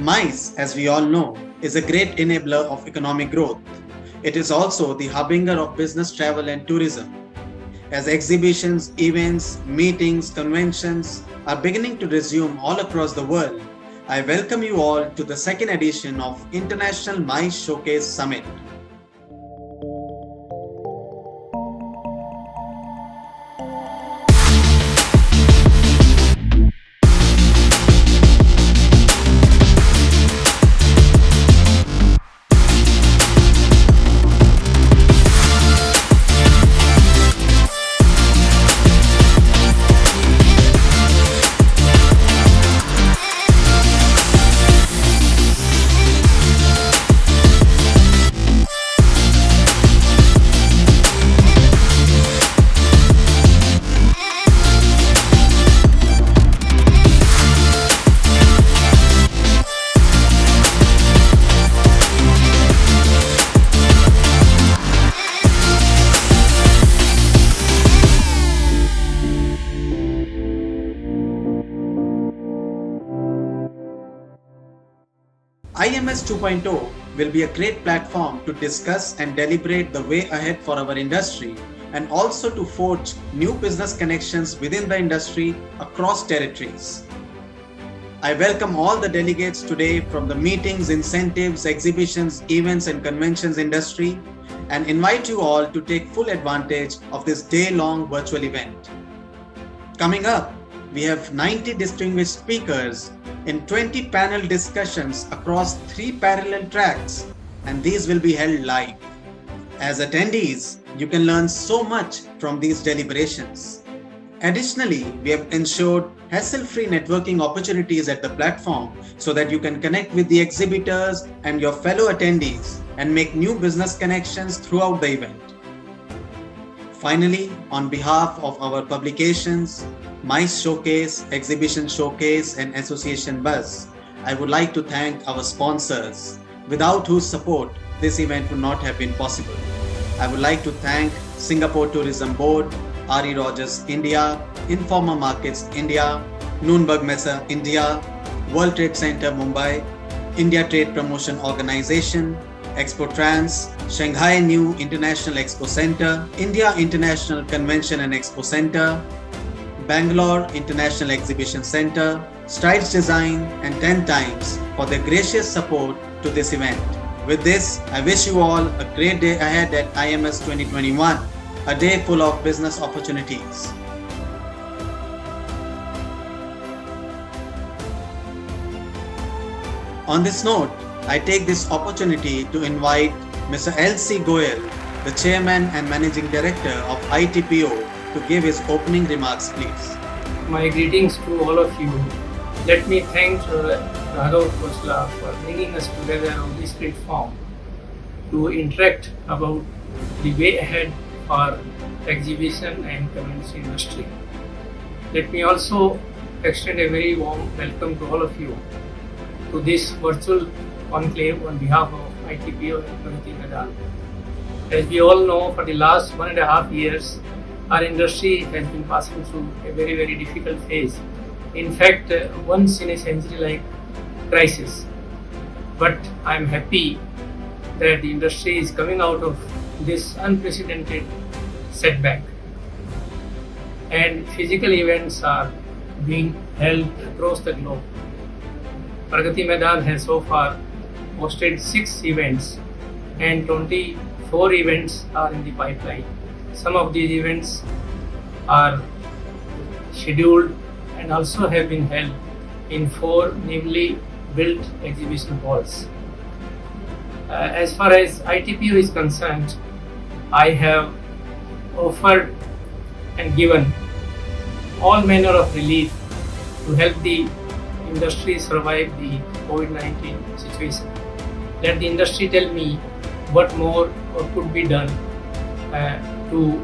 MICE, as we all know, is a great enabler of economic growth. It is also the harbinger of business travel and tourism. As exhibitions, events, meetings, conventions are beginning to resume all across the world, I welcome you all to the second edition of International M.I.C.E Showcase Summit. IMS 2.0 will be a great platform to discuss and deliberate the way ahead for our industry and also to forge new business connections within the industry across territories. I welcome all the delegates today from the meetings, incentives, exhibitions, events and conventions industry and invite you all to take full advantage of this day-long virtual event. Coming up, we have 90 distinguished speakers in 20 panel discussions across 3 parallel tracks, and these will be held live. As attendees, you can learn so much from these deliberations. Additionally, we have ensured hassle-free networking opportunities at the platform so that you can connect with the exhibitors and your fellow attendees and make new business connections throughout the event. Finally, on behalf of our publications, M.I.C.E Showcase, Exhibition Showcase and Association Buzz, I would like to thank our sponsors, without whose support this event would not have been possible. I would like to thank Singapore Tourism Board, R.E. Rogers India, Informa Markets India, Nürnberg Messe India, World Trade Center Mumbai, India Trade Promotion Organization, Expo Trans, Shanghai New International Expo Center, India International Convention and Expo Center, Bangalore International Exhibition Center, Strides Design and 10 Times for their gracious support to this event. With this, I wish you all a great day ahead at IMS 2021, a day full of business opportunities. On this note, I take this opportunity to invite Mr. L.C. Goyal, the Chairman and Managing Director of ITPO, to give his opening remarks, please. My greetings to all of you. Let me thank Raghav Khosla for bringing us together on this platform to interact about the way ahead for exhibition and convention industry. Let me also extend a very warm welcome to all of you to this virtual conclave on behalf of ITPO and Pragati Maidan. As we all know, for the last 1.5 years, our industry has been passing through a very, very difficult phase. In fact, once in a century-like crisis. But I am happy that the industry is coming out of this unprecedented setback. And physical events are being held across the globe. Pragati Maidan has so far hosted 6 events and 24 events are in the pipeline. Some of these events are scheduled and also have been held in 4 newly built exhibition halls. As far as ITPO is concerned, I have offered and given all manner of relief to help the industry survive the COVID-19 situation. Let the industry tell me what more could be done to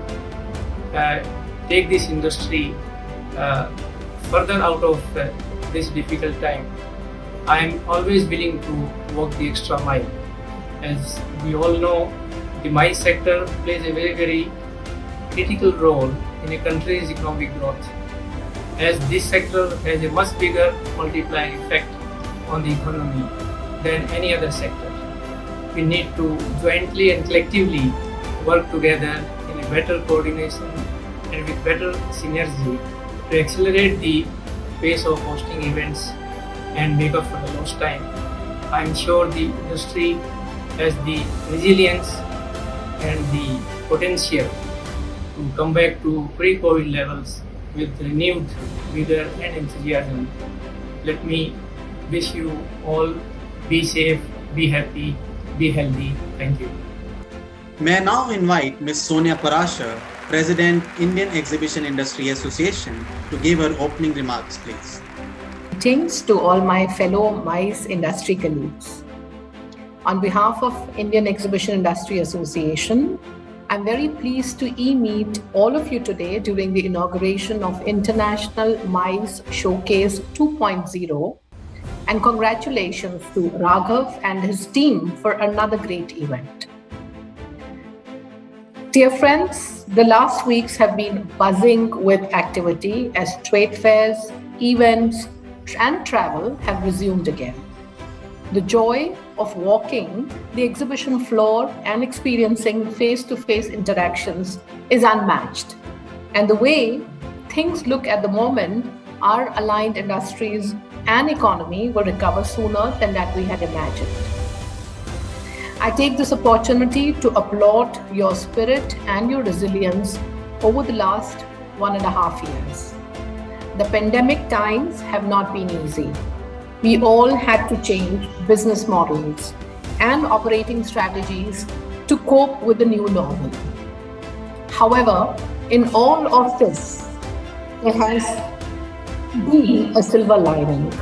take this industry further out of this difficult time. I am always willing to walk the extra mile. As we all know, the MICE sector plays a very, very critical role in a country's economic growth, as this sector has a much bigger multiplier effect on the economy than any other sector. We need to jointly and collectively work together in a better coordination and with better synergy to accelerate the pace of hosting events and make up for the lost time. I am sure the industry has the resilience and the potential to come back to pre-COVID levels with renewed vigor and enthusiasm. Let me wish you all be safe, be happy, be healthy. Thank you. May I now invite Ms. Sonia Parashar, President, Indian Exhibition Industry Association, to give her opening remarks, please. Greetings to all my fellow MICE industry colleagues. On behalf of Indian Exhibition Industry Association, I'm very pleased to meet all of you today during the inauguration of International M.I.C.E Showcase 2.0, and congratulations to Raghav and his team for another great event. Dear friends, the last weeks have been buzzing with activity as trade fairs, events, and travel have resumed again. The joy of walking the exhibition floor and experiencing face-to-face interactions is unmatched. And the way things look at the moment, our aligned industries and economy will recover sooner than that we had imagined. I take this opportunity to applaud your spirit and your resilience over the last 1.5 years. The pandemic times have not been easy. We all had to change business models and operating strategies to cope with the new normal. However, in all of this, there has been a silver lining.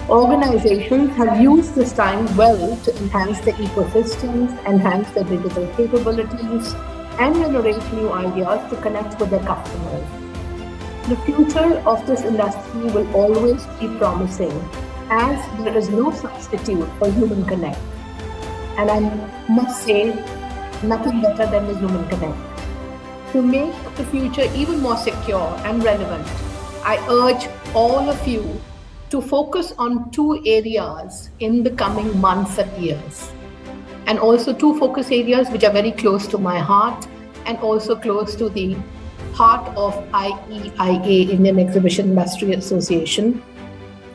Organizations have used this time well to enhance their ecosystems, enhance their digital capabilities, and generate new ideas to connect with their customers. The future of this industry will always be promising, as there is no substitute for human connect. And I must say, nothing better than the human connect. To make the future even more secure and relevant, I urge all of you to focus on 2 areas in the coming months and years. And also 2 focus areas which are very close to my heart and also close to the heart of IEIA, Indian Exhibition Industry Association,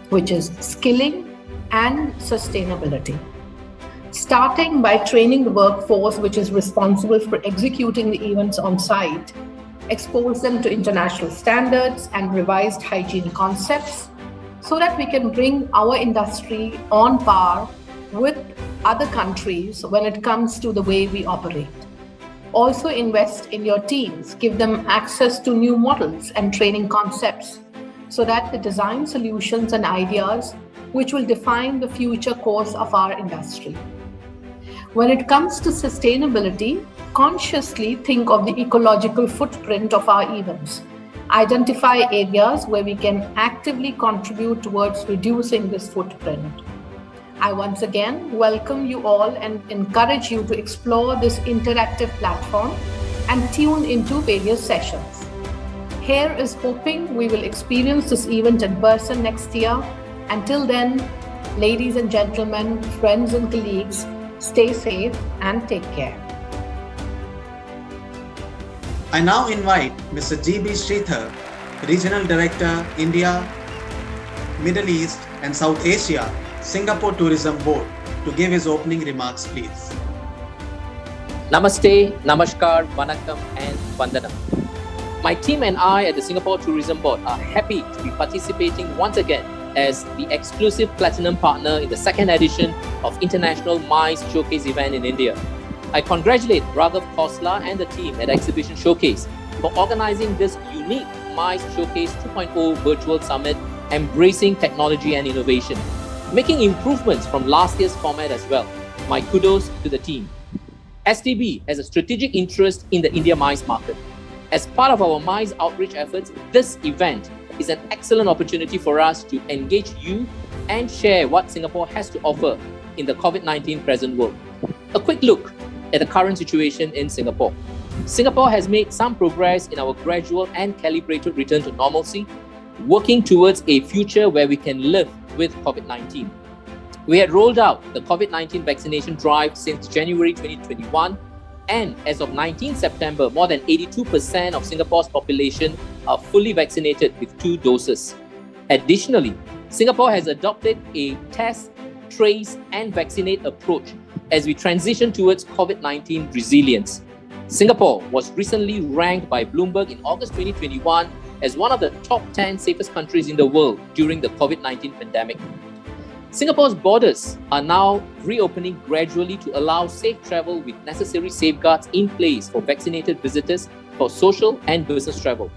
which is skilling and sustainability. Starting by training the workforce which is responsible for executing the events on site, expose them to international standards and revised hygiene concepts so that we can bring our industry on par with other countries when it comes to the way we operate. Also invest in your teams, give them access to new models and training concepts so that they design solutions and ideas which will define the future course of our industry. When it comes to sustainability, consciously think of the ecological footprint of our events. Identify areas where we can actively contribute towards reducing this footprint. I once again welcome you all and encourage you to explore this interactive platform and tune into various sessions. Here is hoping we will experience this event in person next year. Until then, ladies and gentlemen, friends and colleagues, stay safe and take care. I now invite Mr. G.B. Sridhar, Regional Director, India, Middle East and South Asia, Singapore Tourism Board, to give his opening remarks, please. Namaste, Namaskar, Vanakkam and Vandanam. My team and I at the Singapore Tourism Board are happy to be participating once again as the exclusive platinum partner in the 2nd edition of International M.I.C.E Showcase event in India. I congratulate Raghav Khosla and the team at Exhibition Showcase for organizing this unique M.I.C.E Showcase 2.0 virtual summit, embracing technology and innovation, making improvements from last year's format as well. My kudos to the team. STB has a strategic interest in the India M.I.C.E market. As part of our M.I.C.E outreach efforts, this event is an excellent opportunity for us to engage you and share what Singapore has to offer in the COVID-19 present world. A quick look at the current situation in Singapore. Singapore has made some progress in our gradual and calibrated return to normalcy, working towards a future where we can live with COVID-19. We had rolled out the COVID-19 vaccination drive since January 2021, and as of 19 September, more than 82% of Singapore's population are fully vaccinated with 2 doses. Additionally, Singapore has adopted a test, trace, and vaccinate approach as we transition towards COVID-19 resilience. Singapore was recently ranked by Bloomberg in August 2021 as one of the top 10 safest countries in the world during the COVID-19 pandemic. Singapore's borders are now reopening gradually to allow safe travel with necessary safeguards in place for vaccinated visitors for social and business travel.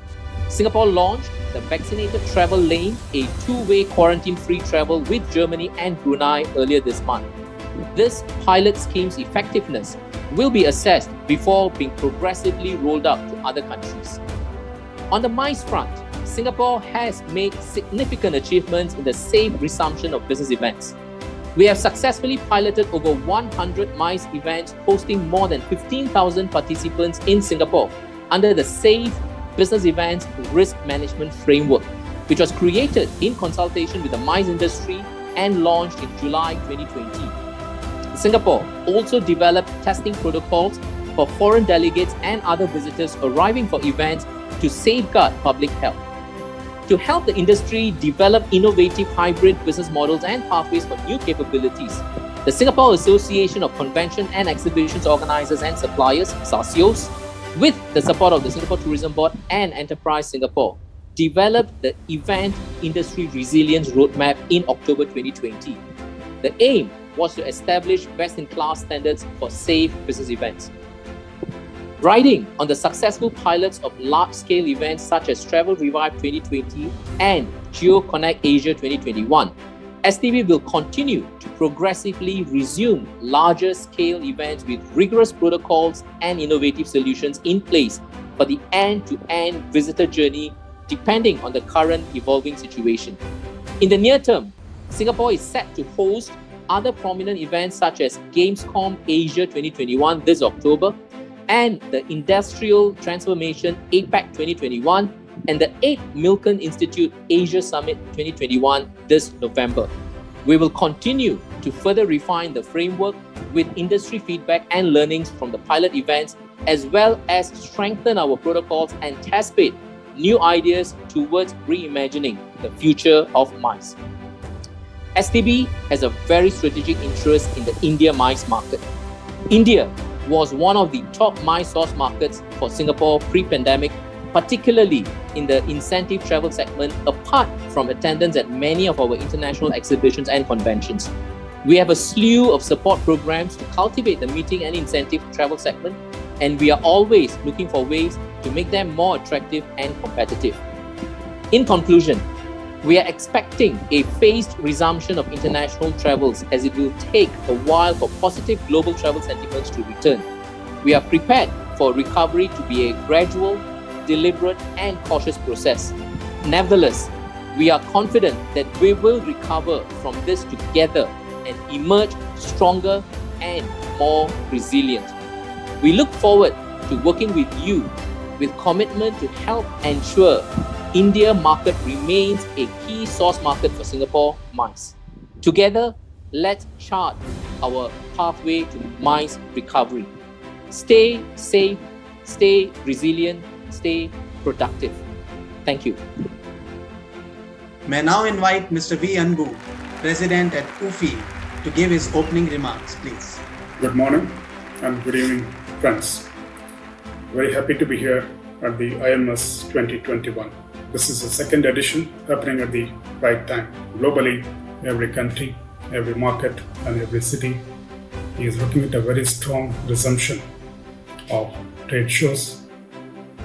Singapore launched the Vaccinated Travel Lane, a 2-way quarantine-free travel with Germany and Brunei earlier this month. This pilot scheme's effectiveness will be assessed before being progressively rolled out to other countries. On the MICE front, Singapore has made significant achievements in the safe resumption of business events. We have successfully piloted over 100 MICE events, hosting more than 15,000 participants in Singapore under the Safe Business Events Risk Management Framework, which was created in consultation with the MICE industry and launched in July 2020. Singapore also developed testing protocols for foreign delegates and other visitors arriving for events to safeguard public health. To help the industry develop innovative hybrid business models and pathways for new capabilities, the Singapore Association of Convention and Exhibitions Organisers and Suppliers, SASIOS, with the support of the Singapore Tourism Board and Enterprise Singapore, developed the Event Industry Resilience Roadmap in October 2020. The aim was to establish best-in-class standards for safe business events. Riding on the successful pilots of large-scale events such as Travel Revive 2020 and GeoConnect Asia 2021, STB will continue to progressively resume larger-scale events with rigorous protocols and innovative solutions in place for the end-to-end visitor journey, depending on the current evolving situation. In the near term, Singapore is set to host other prominent events such as Gamescom Asia 2021 this October, and the Industrial Transformation APAC 2021 and the 8th Milken Institute Asia Summit 2021 this November. We will continue to further refine the framework with industry feedback and learnings from the pilot events, as well as strengthen our protocols and test bed new ideas towards reimagining the future of MICE. STB has a very strategic interest in the India MICE market. India was one of the top MICE source markets for Singapore pre-pandemic, particularly in the incentive travel segment, apart from attendance at many of our international exhibitions and conventions. We have a slew of support programs to cultivate the meeting and incentive travel segment, and we are always looking for ways to make them more attractive and competitive. In conclusion, we are expecting a phased resumption of international travels as it will take a while for positive global travel sentiments to return. We are prepared for recovery to be a gradual, deliberate, and cautious process. Nevertheless, we are confident that we will recover from this together and emerge stronger and more resilient. We look forward to working with you with commitment to help ensure India market remains a key source market for Singapore MICE. Together, let's chart our pathway to MICE recovery. Stay safe, stay resilient, stay productive. Thank you. May I now invite Mr. V. Anbu, President at UFI, to give his opening remarks, please. Good morning and good evening, friends. Very happy to be here at the IMS 2021. This is the second edition happening at the right time. Globally, every country, every market, and every city is looking at a very strong resumption of trade shows,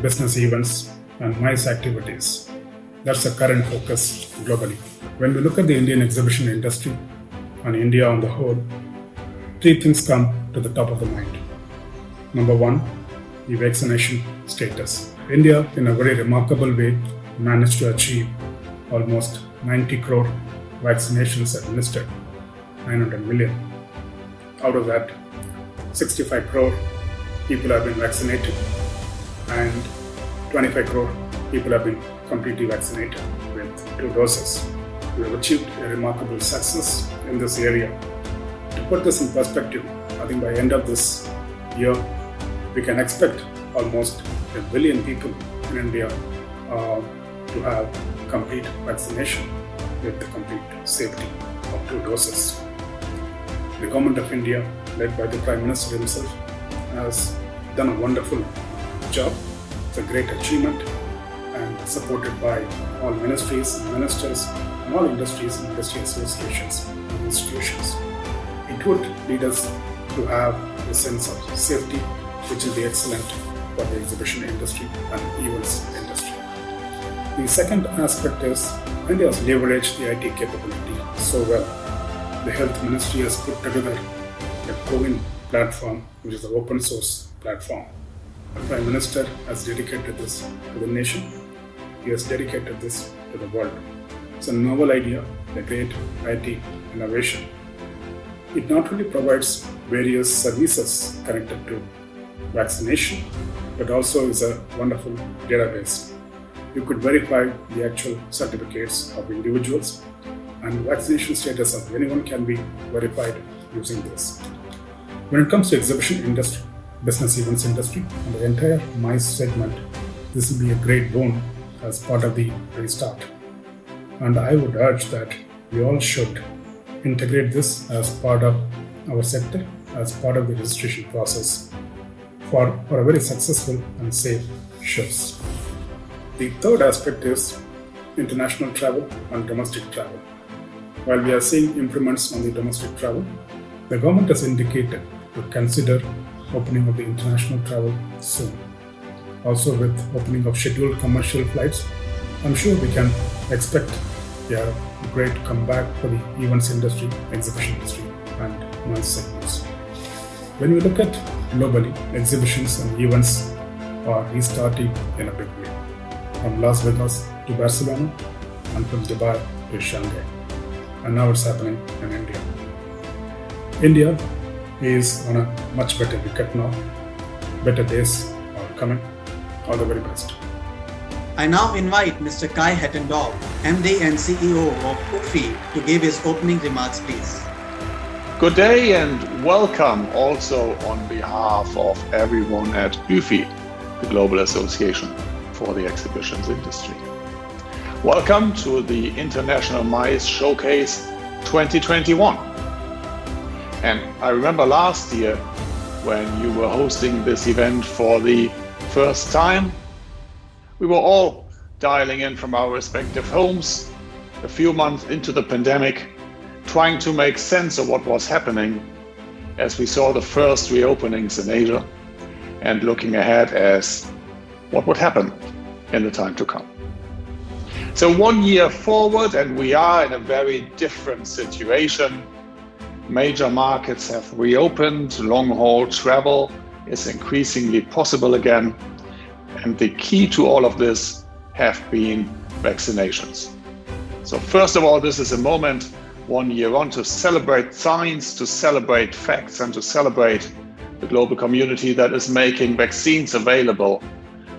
business events, and MICE activities. That's the current focus globally. When we look at the Indian exhibition industry and India on the whole, 3 things come to the top of the mind. Number 1, the vaccination status. India, in a very remarkable way, managed to achieve almost 90 crore vaccinations administered, 900 million. Out of that, 65 crore people have been vaccinated and 25 crore people have been completely vaccinated with 2 doses. We have achieved a remarkable success in this area. To put this in perspective, I think by the end of this year, we can expect almost 1 billion people in India to have complete vaccination with the complete safety of 2 doses. The Government of India, led by the Prime Minister himself, has done a wonderful job. It's a great achievement, and supported by all ministries and ministers and all industries and industry associations and institutions. It would lead us to have a sense of safety, which will be excellent for the exhibition industry and events industry. The second aspect is India has leveraged the IT capability so well. The Health Ministry has put together a CoWIN platform, which is an open source platform. The Prime Minister has dedicated this to the nation. He has dedicated this to the world. It's a novel idea, a great IT innovation. It not only provides various services connected to vaccination, but also is a wonderful database. You could verify the actual certificates of individuals, and vaccination status of anyone can be verified using this. When it comes to exhibition industry, business events industry, and the entire M.I.C.E segment, this will be a great boon as part of the restart. And I would urge that we all should integrate this as part of our sector, as part of the registration process for a very successful and safe shows. The third aspect is international travel and domestic travel. While we are seeing improvements on the domestic travel, the government has indicated to consider opening of the international travel soon. Also, with opening of scheduled commercial flights, I'm sure we can expect a great comeback for the events industry, exhibition industry, and M.I.C.E segments. When we look at globally, exhibitions and events are restarting in a big way. From Las Vegas to Barcelona, and from Dubai to Shanghai. And now it's happening in India. India is on a much better wicket now. Better days are coming. All the very best. I now invite Mr. Kai Hettendorf, MD and CEO of UFI, to give his opening remarks, please. Good day and welcome also on behalf of everyone at UFI, the Global Association for the Exhibitions Industry. Welcome to the International M.I.C.E Showcase 2021. And I remember last year when you were hosting this event for the first time, we were all dialing in from our respective homes a few months into the pandemic, trying to make sense of what was happening as we saw the first reopenings in Asia and looking ahead as what would happen in the time to come. So 1 year forward and we are in a very different situation. Major markets have reopened, long-haul travel is increasingly possible again, and the key to all of this have been vaccinations. So first of all, this is a moment 1 year on to celebrate science, to celebrate facts, and to celebrate the global community that is making vaccines available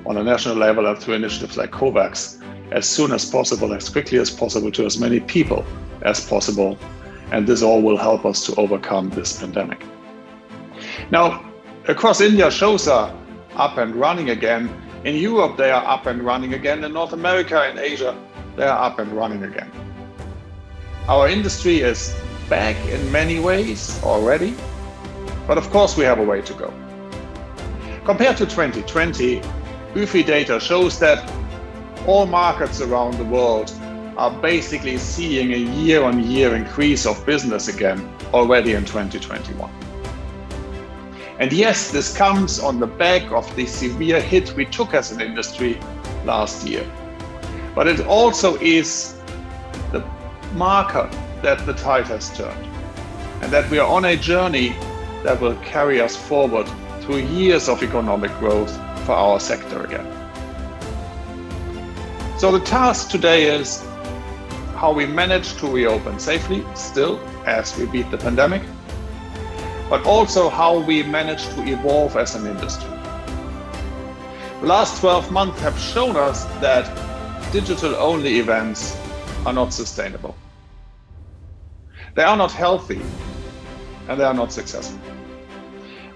on a national level and through initiatives like COVAX as soon as possible, as quickly as possible, to as many people as possible. And this all will help us to overcome this pandemic. Now, across India, shows are up and running again. In Europe, they are up and running again. In North America and Asia, they are up and running again. Our industry is back in many ways already, but of course we have a way to go. Compared to 2020, UFI data shows that all markets around the world are basically seeing a year-on-year increase of business again already in 2021. And yes, this comes on the back of the severe hit we took as an industry last year. But it also is the marker that the tide has turned and that we are on a journey that will carry us forward through years of economic growth for our sector again. So the task today is how we manage to reopen safely still as we beat the pandemic, but also how we manage to evolve as an industry. The last 12 months have shown us that digital-only events are not sustainable. they are not healthy and they are not successful.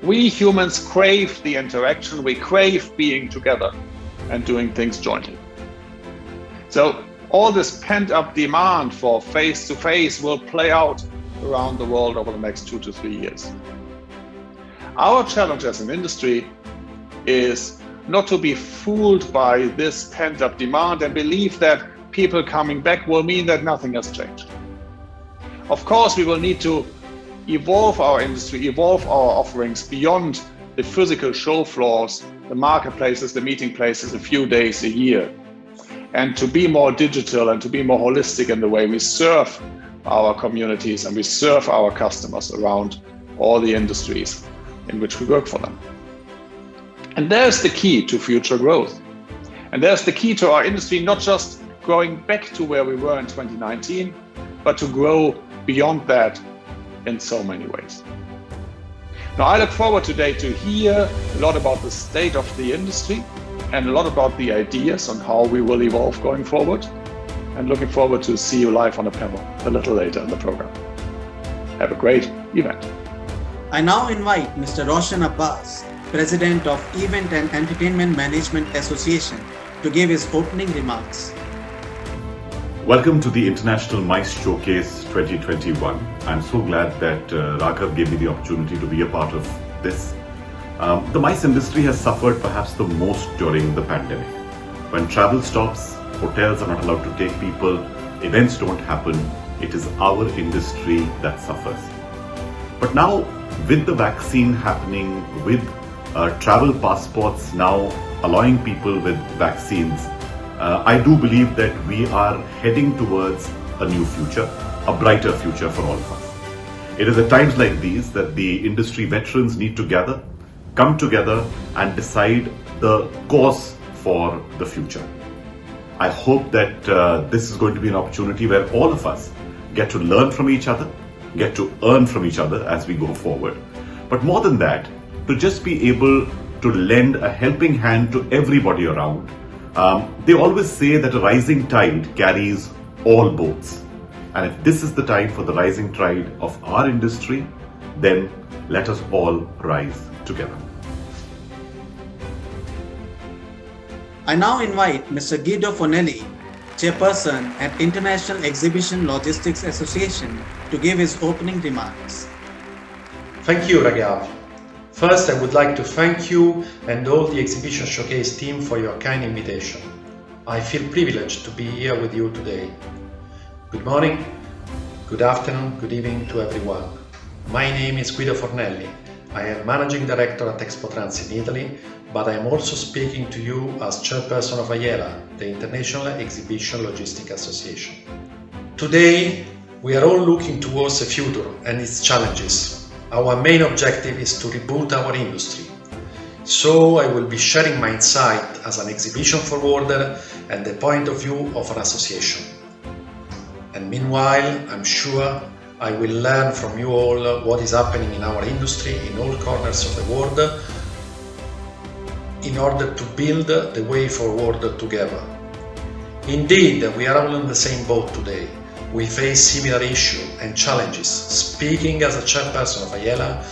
We humans crave the interaction, we crave being together and doing things jointly. So all this pent-up demand for face-to-face will play out around the world over the next 2 to 3 years. Our challenge as an industry is not to be fooled by this pent-up demand and believe that people coming back will mean that nothing has changed. Of course, we will need to evolve our industry, evolve our offerings beyond the physical show floors, the marketplaces, the meeting places a few days a year, and to be more digital and to be more holistic in the way we serve our communities and we serve our customers around all the industries in which we work for them. And there's the key to future growth. And there's the key to our industry, not just growing back to where we were in 2019, but to grow beyond that in so many ways. Now, I look forward today to hear a lot about the state of the industry and a lot about the ideas on how we will evolve going forward. And looking forward to see you live on a panel a little later in the program. Have a great event. I now invite Mr. Roshan Abbas, President of Event and Entertainment Management Association, to give his opening remarks. Welcome to the International M.I.C.E Showcase 2021. I'm so glad that Raghav gave me the opportunity to be a part of this. The MICE industry has suffered perhaps the most during the pandemic. When travel stops, hotels are not allowed to take people, events don't happen, it is our industry that suffers. But now, with the vaccine happening, with travel passports now allowing people with vaccines, I do believe that we are heading towards a new future, a brighter future for all of us. It is at times like these that the industry veterans need to come together and decide the course for the future. I hope that this is going to be an opportunity where all of us get to learn from each other, get to earn from each other as we go forward. But more than that, to just be able to lend a helping hand to everybody around. They always say that a rising tide carries all boats. And if this is the time for the rising tide of our industry, then let us all rise together. I now invite Mr. Guido Fonelli, Chairperson at International Exhibition Logistics Association, to give his opening remarks. Thank you, Raghav. First, I would like to thank you and all the Exhibition Showcase team for your kind invitation. I feel privileged to be here with you today. Good morning, good afternoon, good evening to everyone. My name is Guido Fornelli. I am Managing Director at Expotrans in Italy, but I am also speaking to you as Chairperson of IELA, the International Exhibition Logistics Association. Today, we are all looking towards the future and its challenges. Our main objective is to reboot our industry. So I will be sharing my insight as an exhibition forwarder and the point of view of an association. And meanwhile, I'm sure I will learn from you all what is happening in our industry in all corners of the world in order to build the way forward together. Indeed, we are all in the same boat today. We face similar issues and challenges. Speaking as a chairperson of IELA,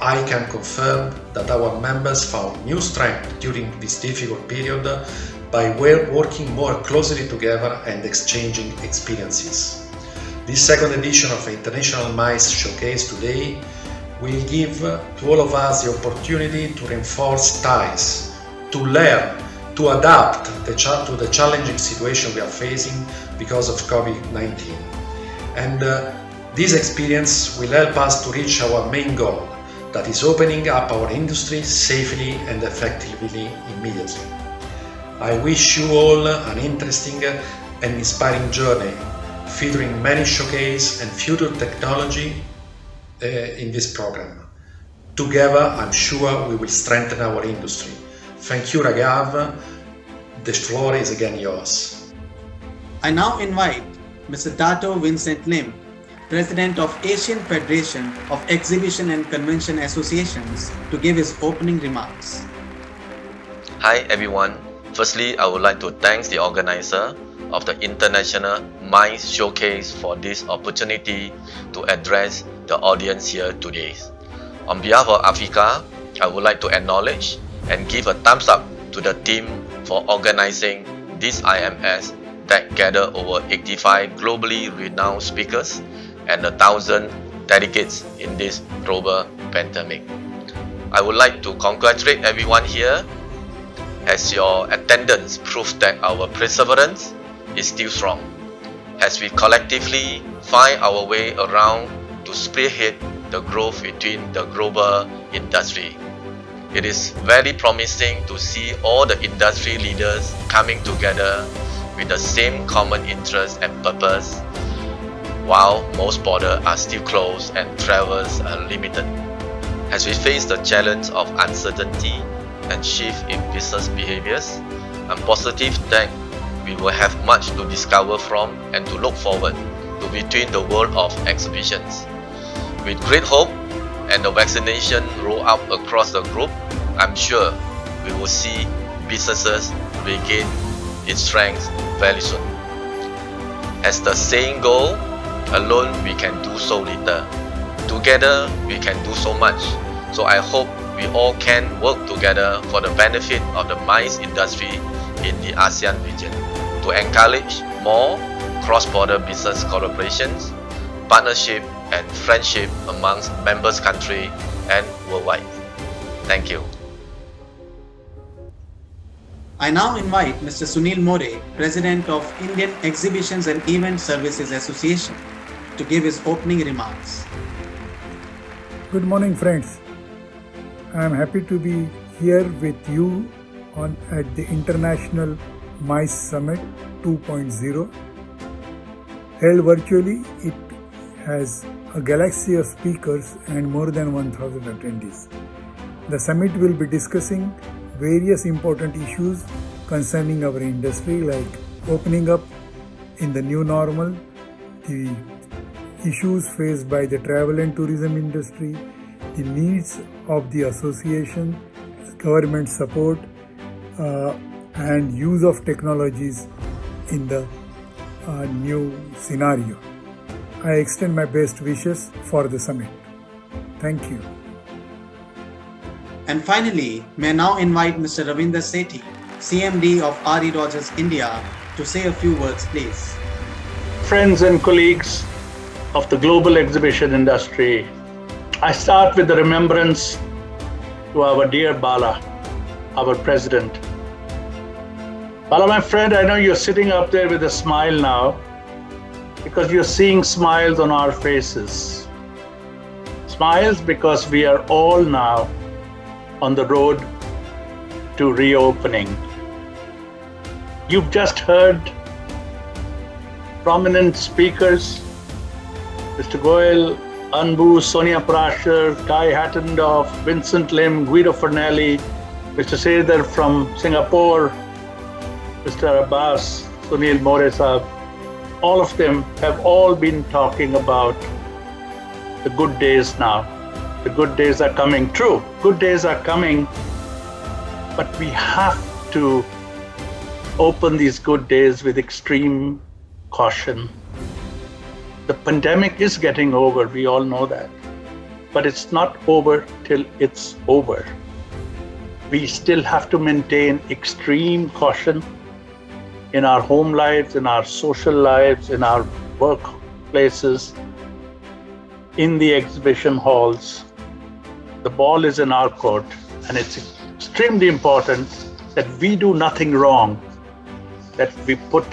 I can confirm that our members found new strength during this difficult period by working more closely together and exchanging experiences. This second edition of the International M.I.C.E Showcase today will give to all of us the opportunity to reinforce ties, to learn, to adapt to the challenging situation we are facing because of COVID-19. And this experience will help us to reach our main goal, that is opening up our industry safely and effectively immediately. I wish you all an interesting and inspiring journey, featuring many showcases and future technology in this program. Together, I'm sure we will strengthen our industry. Thank you, Raghav. The floor is again yours. I now invite Mr. Dato Vincent Lim, President of Asian Federation of Exhibition and Convention Associations, to give his opening remarks. Hi everyone. Firstly, I would like to thank the organizer of the International M.I.C.E Showcase for this opportunity to address the audience here today. On behalf of Africa, I would like to acknowledge and give a thumbs up to the team for organizing this IMS that gathered over 85 globally renowned speakers and 1,000 delegates in this global pandemic. I would like to congratulate everyone here, as your attendance proves that our perseverance is still strong, as we collectively find our way around to spearhead the growth within the global industry. It is very promising to see all the industry leaders coming together with the same common interest and purpose, while most borders are still closed and travels are limited. As we face the challenge of uncertainty and shift in business behaviors, I'm positive that we will have much to discover from and to look forward to between the world of exhibitions. With great hope and the vaccination roll out across the globe, I'm sure we will see businesses regain its strength very soon. As the saying goes, alone we can do so little. Together we can do so much. So I hope we all can work together for the benefit of the M.I.C.E industry in the ASEAN region to encourage more cross-border business collaborations, partnership and friendship amongst members countries and worldwide. Thank you. I now invite Mr. Sunil More, President of Indian Exhibitions and Event Services Association, to give his opening remarks. Good morning, friends. I am happy to be here with you at the International M.I.C.E Summit 2.0. Held virtually, it has a galaxy of speakers and more than 1,000 attendees. The summit will be discussing various important issues concerning our industry, like opening up in the new normal, the issues faced by the travel and tourism industry, the needs of the association, government support, and use of technologies in the new scenario. I extend my best wishes for the summit. Thank you. And finally, may I now invite Mr. Ravinder Sethi, CMD of R.E. Rogers India, to say a few words, please. Friends and colleagues of the global exhibition industry, I start with the remembrance to our dear Bala, our president. Bala, my friend, I know you're sitting up there with a smile now because you're seeing smiles on our faces. Smiles because we are all now on the road to reopening. You've just heard prominent speakers, Mr. Goyal, Anbu, Sonia Prasher, Kai Hattendorf, Vincent Lim, Guido Fernelli, Mr. Sridhar from Singapore, Mr. Abbas, Sunil More Sahab. All of them have all been talking about the good days now. The good days are coming. True, good days are coming, but we have to open these good days with extreme caution. The pandemic is getting over, we all know that, but it's not over till it's over. We still have to maintain extreme caution in our home lives, in our social lives, in our workplaces, in the exhibition halls. The ball is in our court, and it's extremely important that we do nothing wrong, that we put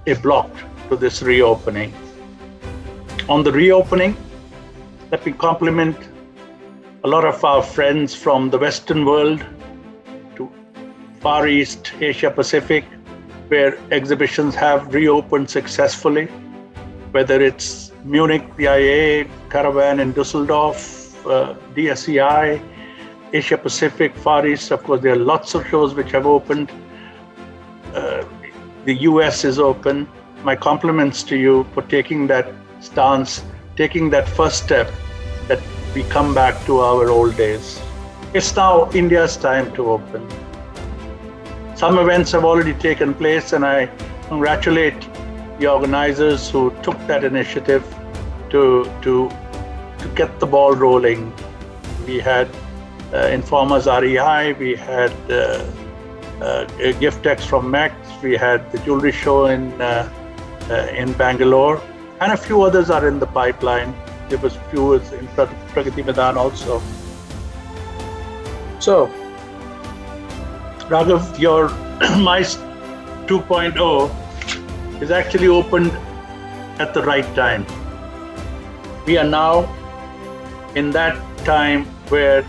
a block to this reopening. On the reopening, let me compliment a lot of our friends from the Western world to Far East, Asia Pacific, where exhibitions have reopened successfully, whether it's Munich, the IA, Caravan in Dusseldorf, DSEI, Asia Pacific, Far East. Of course, there are lots of shows which have opened. The US is open. My compliments to you for taking that stance, taking that first step, that we come back to our old days. It's now India's time to open. Some events have already taken place, and I congratulate the organizers who took that initiative to get the ball rolling. We had Informers REI, we had a gift text from M.I.C.E, we had the jewelry show in Bangalore, and a few others are in the pipeline. There was few in Pragati Maidan also. So, Raghav, your M.I.C.E 2.0 is actually opened at the right time. We are now in that time where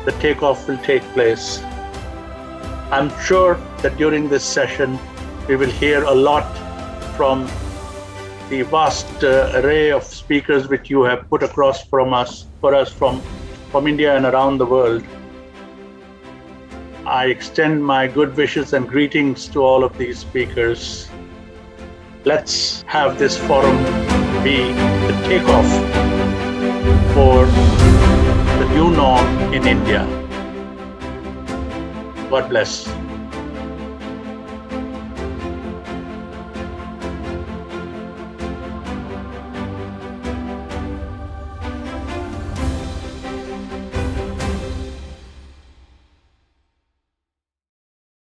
the takeoff will take place. I'm sure that during this session, we will hear a lot from the vast array of speakers which you have put across for us from India and around the world. I extend my good wishes and greetings to all of these speakers. Let's have this forum be the takeoff for the new norm in India. God bless.